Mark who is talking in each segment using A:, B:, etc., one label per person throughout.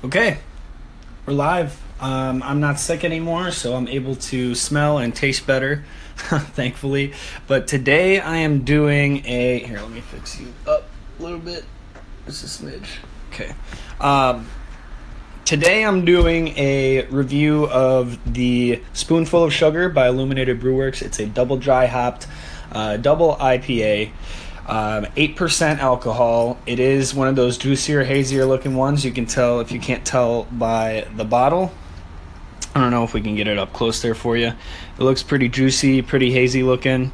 A: Okay, we're live. I'm not sick anymore, so I'm able to smell and taste better, thankfully. But today I am doing a. Here, let me fix you up a little bit. Just a smidge. Okay. Today I'm doing a review of the Spoonful of Sugar by Illuminated Brew. It's a double dry hopped, double IPA. 8% alcohol. It is one of those juicier, hazier looking ones. You can tell if you can't tell by the bottle. I don't know if we can get it up close there for you. It looks pretty juicy, pretty hazy looking.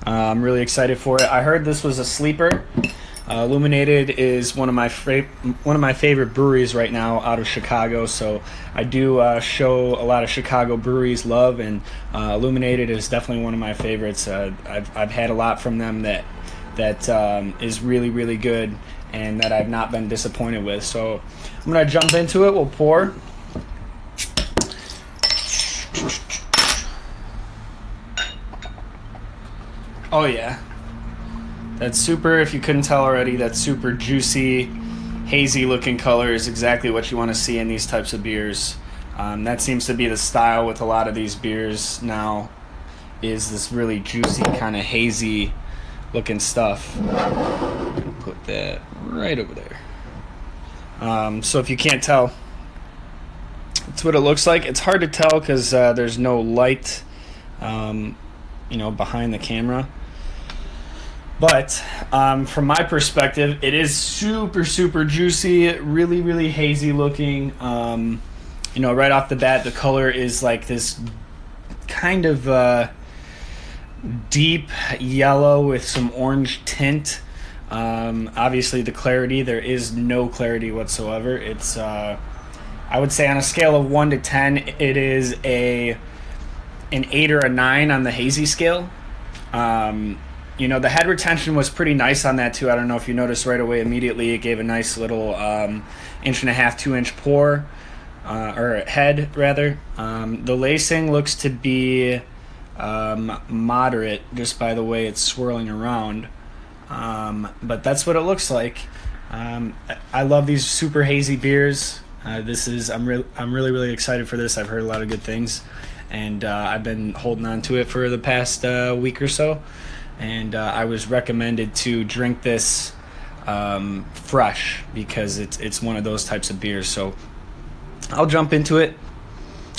A: I'm really excited for it. I heard this was a sleeper. Illuminated is one of my favorite breweries right now out of Chicago. So I do show a lot of Chicago breweries love, and Illuminated is definitely one of my favorites. I've had a lot from them that is really, really good and that I've not been disappointed with. So I'm going to jump into it. We'll pour. Oh, yeah. That's super, if you couldn't tell already, that super juicy, hazy looking color is exactly what you want to see in these types of beers. That seems to be the style with a lot of these beers now, is this really juicy, kind of hazy looking stuff. Put that right over there. So if you can't tell, that's what it looks like. It's hard to tell because there's no light, behind the camera. But from my perspective, it is super, super juicy, really, really hazy looking. Right off the bat, the color is like this kind of deep yellow with some orange tint. Obviously the clarity, there is no clarity whatsoever. It's I would say on a scale of 1 to 10, it is an 8 or a 9 on the hazy scale. The head retention was pretty nice on that too. I don't know if you noticed right away. Immediately it gave a nice little 1.5 inch, 2-inch pour, or head rather. The lacing looks to be moderate just by the way it's swirling around, but that's what it looks like. I love these super hazy beers. I'm really excited for this. I've heard a lot of good things, and I've been holding on to it for the past week or so, and I was recommended to drink this fresh because it's one of those types of beers. So I'll jump into it.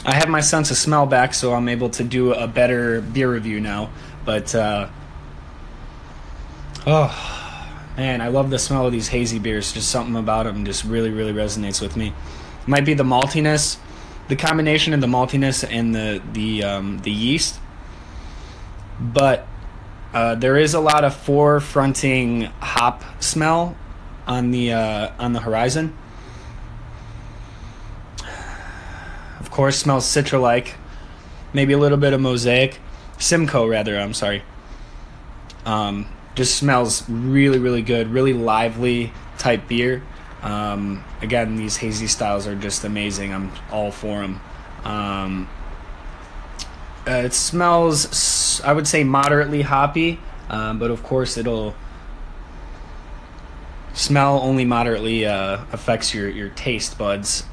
A: I have my sense of smell back, so I'm able to do a better beer review now. But, oh, man, I love the smell of these hazy beers. Just something about them just really, really resonates with me. Might be the maltiness, the combination of the maltiness and the yeast. But there is a lot of forefronting hop smell on the horizon. Of course, smells citra-like, maybe a little bit of Simcoe rather. I'm sorry. Just smells really, really good, really lively type beer. Again, these hazy styles are just amazing. I'm all for them. It smells, I would say, moderately hoppy, but of course it'll smell only moderately affects your taste buds.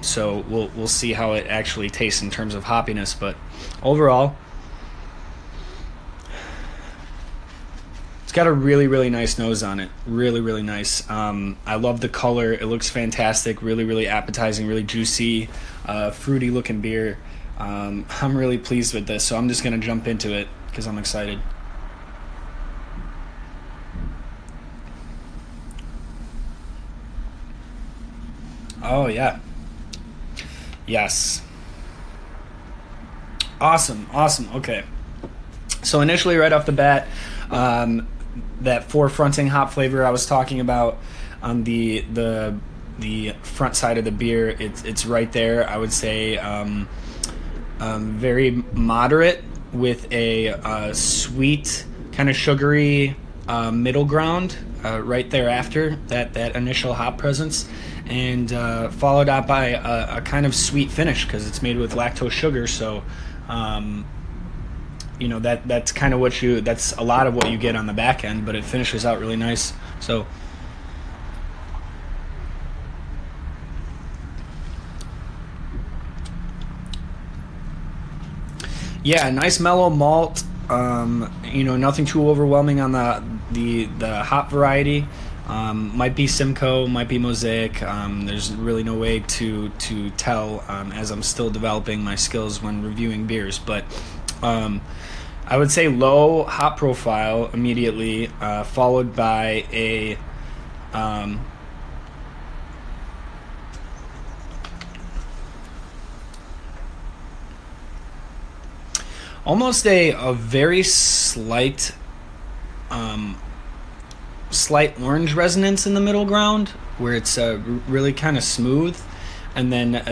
A: So we'll see how it actually tastes in terms of hoppiness, but overall it's got a really, really nice nose on it. Really, really nice. I love the color. It looks fantastic. Really, really appetizing, really juicy, fruity looking beer. I'm really pleased with this, so I'm just gonna jump into it because I'm excited. Oh yeah. Yes. Awesome. Okay. So initially, right off the bat, that forefronting hop flavor I was talking about on the front side of the beer, it's right there. I would say very moderate with a sweet, kind of sugary middle ground right thereafter that initial hop presence. And followed up by a kind of sweet finish because it's made with lactose sugar. So, that's kind of that's a lot of what you get on the back end, but it finishes out really nice. So Yeah, nice mellow malt. You know, nothing too overwhelming on the hop variety. Might be Simcoe, might be Mosaic. There's really no way to tell as I'm still developing my skills when reviewing beers. But I would say low hop profile immediately, followed by a almost a very slight slight orange resonance in the middle ground, where it's really kind of smooth, and then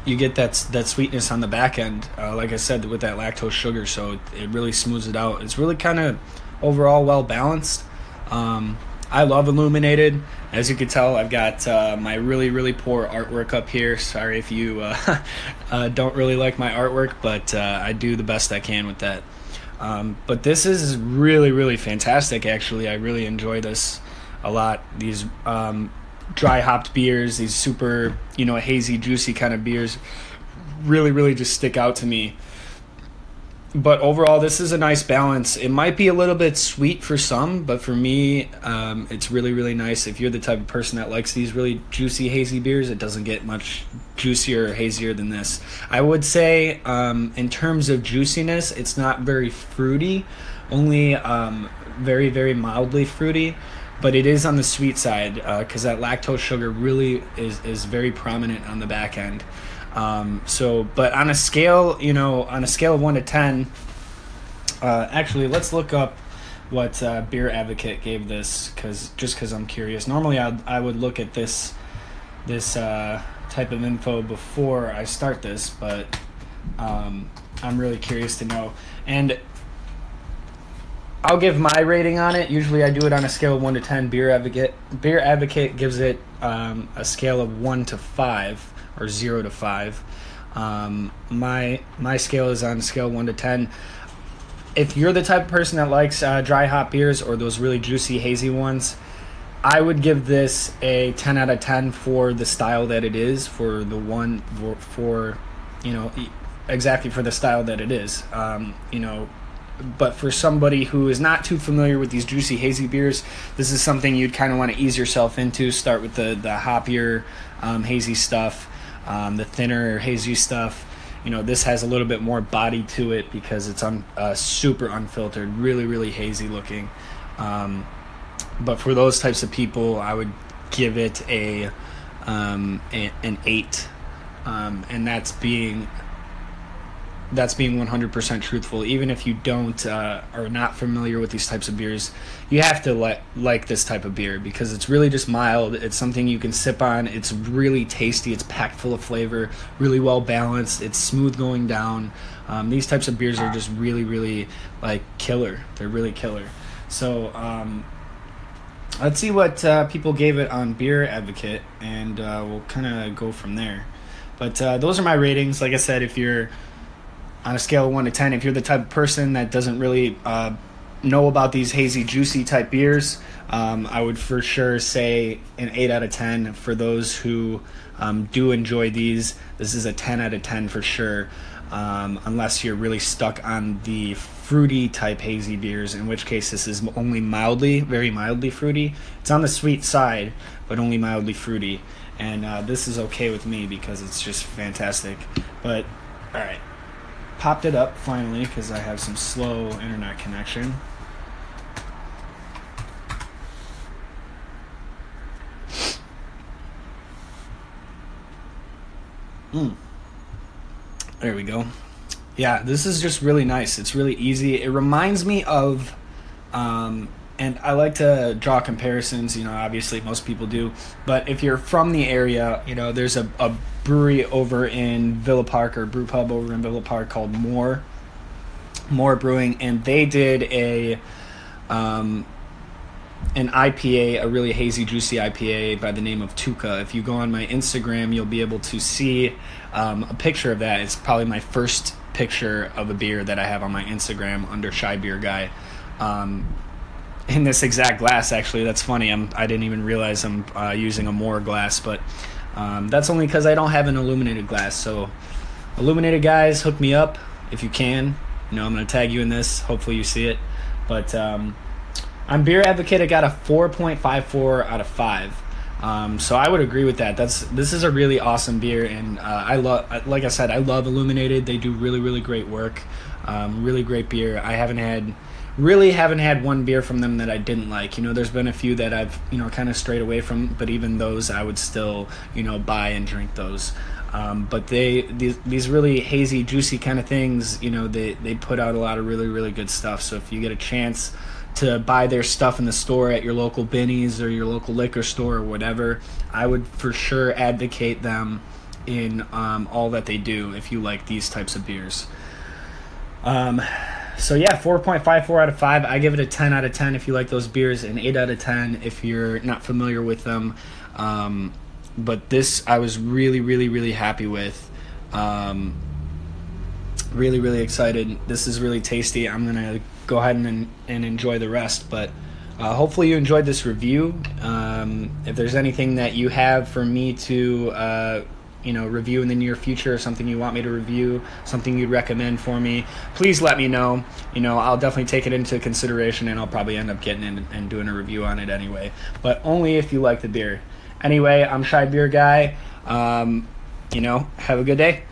A: you get that sweetness on the back end, like I said, with that lactose sugar, so it really smooths it out. It's really kind of overall well balanced. I love Illuminated. As you can tell, I've got my really poor artwork up here. Sorry if you don't really like my artwork, but I do the best I can with that. But this is really fantastic, actually. I really enjoy this a lot. These dry hopped beers, these super, you know, hazy, juicy kind of beers really just stick out to me. But overall, this is a nice balance. It might be a little bit sweet for some, but for me, it's really nice. If you're the type of person that likes these really juicy, hazy beers, it doesn't get much juicier or hazier than this. I would say, in terms of juiciness, it's not very fruity, only very mildly fruity, but it is on the sweet side, because that lactose sugar really is very prominent on the back end. But on a scale, you know, on a scale of 1 to 10, actually, let's look up what Beer Advocate gave this, because I'm curious. Normally, I would look at this type of info before I start this, but I'm really curious to know. And I'll give my rating on it. Usually, I do it on a scale of 1 to 10. Beer Advocate gives it a scale of 1 to 5. Or 0 to 5. My scale is on a scale of 1 to 10. If you're the type of person that likes dry hop beers or those really juicy, hazy ones, I would give this a 10 out of 10 for the style that it is, for the one, for you know, exactly for the style that it is. You know, but for somebody who is not too familiar with these juicy, hazy beers, this is something you'd kind of want to ease yourself into. Start with the hoppier, hazy stuff. The thinner, hazy stuff. You know, this has a little bit more body to it because it's super unfiltered, really hazy looking. But for those types of people, I would give it an 8, and that's being 100% truthful. Even if you don't are not familiar with these types of beers, you have to like this type of beer because it's really just mild. It's something you can sip on. It's really tasty. It's packed full of flavor, really well balanced. It's smooth going down. These types of beers are just really like killer. They're really killer. So let's see what people gave it on Beer Advocate, and we'll kind of go from there. But those are my ratings. Like I said, if you're on a scale of 1 to 10, if you're the type of person that doesn't really know about these hazy, juicy type beers, I would for sure say an 8 out of 10. For those who do enjoy these, this is a 10 out of 10 for sure, unless you're really stuck on the fruity type hazy beers, in which case this is only very mildly fruity. It's on the sweet side, but only mildly fruity. And this is okay with me because it's just fantastic. But, all right. Popped it up finally because I have some slow internet connection. There we go. Yeah, this is just really nice. It's really easy. It reminds me of, and I like to draw comparisons, you know, obviously most people do, but if you're from the area, you know, there's a brewery over in Villa Park, or brew pub over in Villa Park, called More Brewing, and they did an IPA, a really hazy, juicy IPA by the name of Tuca. If you go on my Instagram, you'll be able to see a picture of that. It's probably my first picture of a beer that I have on my Instagram under Shy Beer Guy. In this exact glass, actually. That's funny. I didn't even realize I'm using a More glass, but that's only because I don't have an illuminated glass. So, illuminated guys, hook me up if you can. You know, I'm going to tag you in this. Hopefully you see it. But on Beer Advocate, I got a 4.54 out of 5. So I would agree with that. This is a really awesome beer, and like I said, I love Illuminated. They do really, really great work. Really great beer. I haven't had one beer from them that I didn't like. You know, there's been a few that I've, you know, kind of strayed away from, but even those I would still, you know, buy and drink those. But these really hazy, juicy kind of things, you know, they put out a lot of really, really good stuff. So if you get a chance to buy their stuff in the store at your local Binny's or your local liquor store or whatever, I would for sure advocate them in all that they do if you like these types of beers. So yeah, 4.54 out of 5. I give it a 10 out of 10 if you like those beers, and 8 out of 10 if you're not familiar with them. But this I was really, really, really happy with. Really, really excited. This is really tasty. I'm going to go ahead and enjoy the rest. But hopefully you enjoyed this review. If there's anything that you have for me to review in the near future, or something you want me to review, something you'd recommend for me, please let me know. You know, I'll definitely take it into consideration, and I'll probably end up getting in and doing a review on it anyway. But only if you like the beer. Anyway, I'm Shy Beer Guy. Have a good day.